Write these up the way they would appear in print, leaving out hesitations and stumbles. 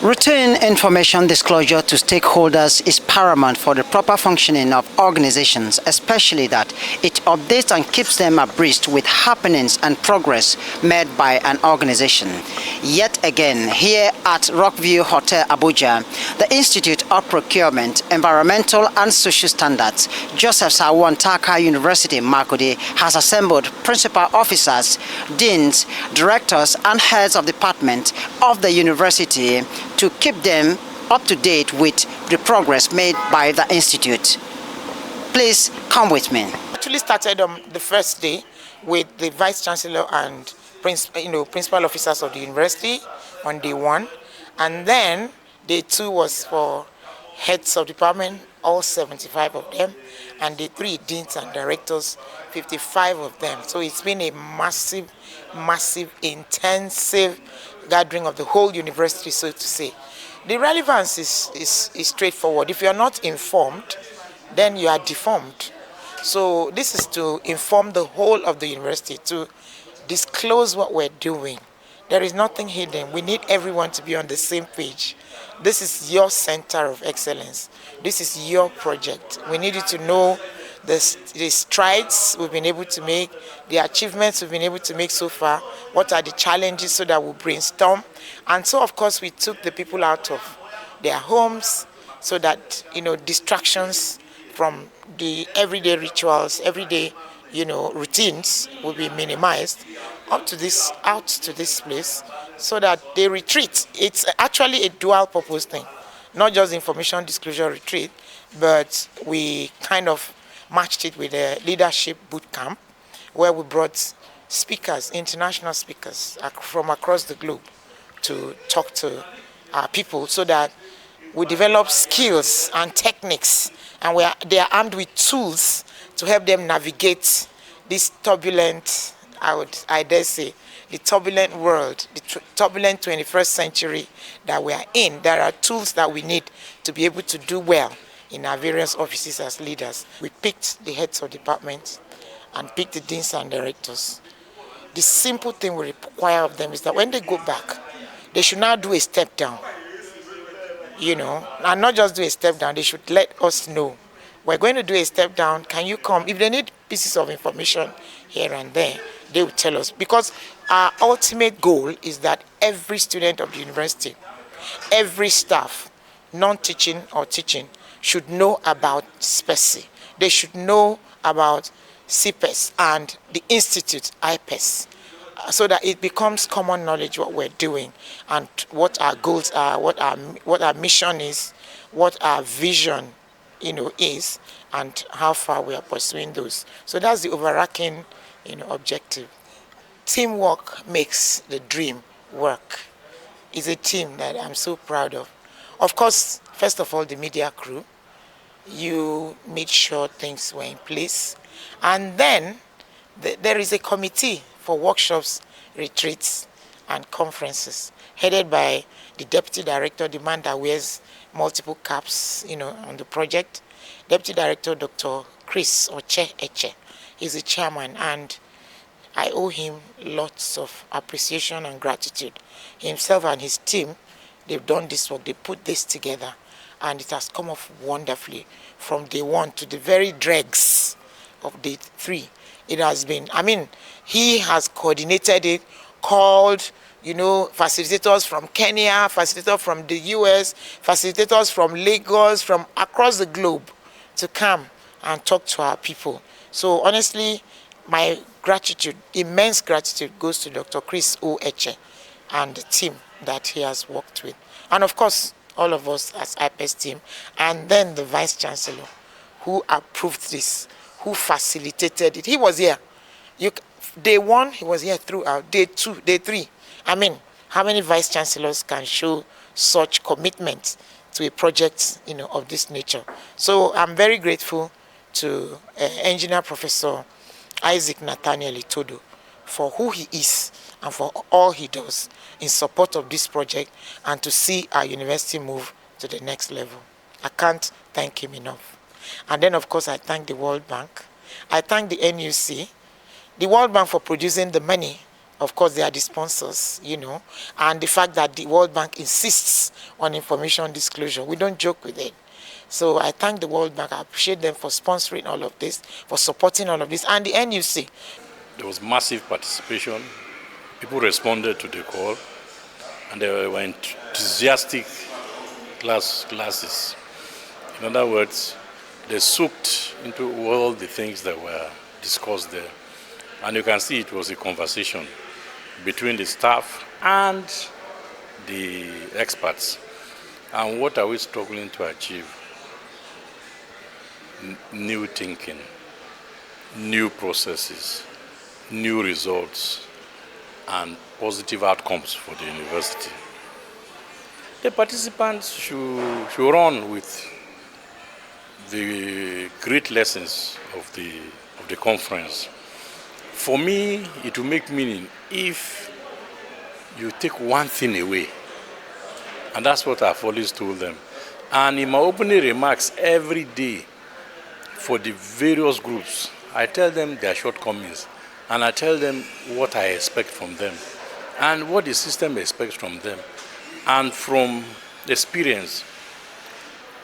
Routine information disclosure to stakeholders is paramount for the proper functioning of organizations, especially that it updates and keeps them abreast with happenings and progress made by an organization. Yet again, here at Rockview Hotel Abuja, the Institute of Procurement, Environmental and Social Standards, Joseph Sawantaka University, Makudi, has assembled principal officers, deans, directors, and heads of department of the university to keep them up to date with the progress made by the institute. Please come with me. Actually started on the first day with the Vice Chancellor and principal officers of the university on day one, and then day two was for heads of department, all 75 of them, and day three, deans and directors, 55 of them. So it's been a massive, intensive gathering of the whole university, so to say. The relevance is straightforward. If you are not informed, then you are deformed. So this is to inform the whole of the university, to disclose what we're doing. There is nothing hidden. We need everyone to be on the same page. This is your center of excellence. This is your project. We need you to know the strides we've been able to make, the achievements we've been able to make so far, what are the challenges, so that we'll brainstorm. And so, of course, we took the people out of their homes so that, distractions from the everyday rituals, everyday, routines will be minimized out to this place so that they retreat. It's actually a dual purpose thing, not just information disclosure retreat, but we kind of matched it with a leadership boot camp where we brought speakers, international speakers from across the globe to talk to our people so that we develop skills and techniques, and they are armed with tools to help them navigate this turbulent, I dare say, the turbulent world, the turbulent 21st century that we are in. There are tools that we need to be able to do well in our various offices as leaders. We picked the heads of departments and picked the deans and directors. The simple thing we require of them is that when they go back, they should now do a step down. And not just do a step down, they should let us know. We're going to do a step down, can you come? If they need pieces of information here and there, they will tell us. Because our ultimate goal is that every student of the university, every staff, non-teaching or teaching, should know about SPECI. They should know about Ipess and the institute, Ipess, so that it becomes common knowledge what we're doing and what our goals are, what our mission is, what our vision, is, and how far we are pursuing those. So that's the overarching, objective. Teamwork makes the dream work. It's a team that I'm so proud of. Of course, first of all, the media crew. You made sure things were in place. And then there is a committee for workshops, retreats, and conferences, headed by the deputy director, the man that wears multiple caps, on the project. Deputy Director Dr. Chris Oche Eche is the chairman, and I owe him lots of appreciation and gratitude. Himself and his team, they've done this work, they put this together, and it has come off wonderfully from day one to the very dregs of day three. It has been, he has coordinated it, called, facilitators from Kenya, facilitators from the US, facilitators from Lagos, from across the globe to come and talk to our people. So honestly, my gratitude, immense gratitude, goes to Dr. Chris O. Eche and the team that he has worked with. And of course, all of us as Ipess team, and then the Vice Chancellor who approved this, who facilitated it. He was here. Day one, he was here throughout. Day two, day three. How many Vice Chancellors can show such commitment to a project, of this nature? So I'm very grateful to Engineer Professor Isaac Nathaniel Itodo for who he is and for all he does in support of this project and to see our university move to the next level. I can't thank him enough. And then, of course, I thank the World Bank. I thank the NUC, the World Bank for producing the money Of course, they are the sponsors, and the fact that the World Bank insists on information disclosure. We don't joke with it. So I thank the World Bank. I appreciate them for sponsoring all of this, for supporting all of this, and the NUC. There was massive participation. People responded to the call, and they were enthusiastic classes. In other words, they soaked into all the things that were discussed there. And you can see it was a conversation between the staff and the experts. And what are we struggling to achieve? New thinking, new processes, new results, and positive outcomes for the university. The participants should run with the great lessons of the conference. For me, it will make meaning if you take one thing away. And that's what I've always told them. And in my opening remarks every day for the various groups, I tell them their shortcomings. And I tell them what I expect from them and what the system expects from them. And from experience,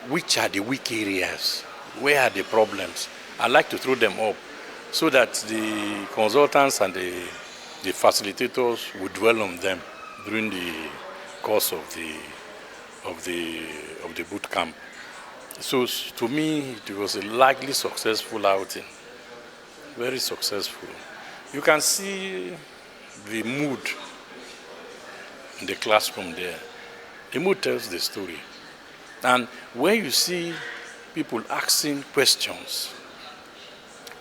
which are the weak areas? Where are the problems? I like to throw them up so that the consultants and the facilitators would dwell on them during the course of the boot camp. So to me, it was a largely successful outing, very successful. You can see the mood in the classroom there. The mood tells the story. And when you see people asking questions,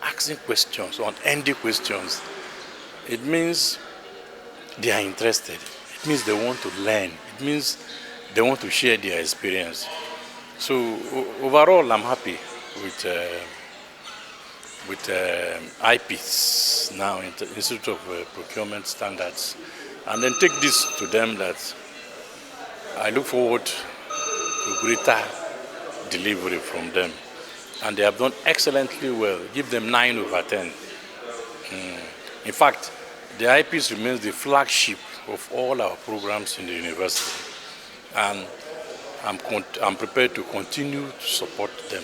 unending questions, it means they are interested. It means they want to learn. It means they want to share their experience. So overall, I'm happy with Ipess now, Institute of Procurement Standards, and then take this to them that I look forward to greater delivery from them. And they have done excellently well. Give them 9 over 10. In fact, the Ipess remains the flagship of all our programs in the university. And I'm prepared to continue to support them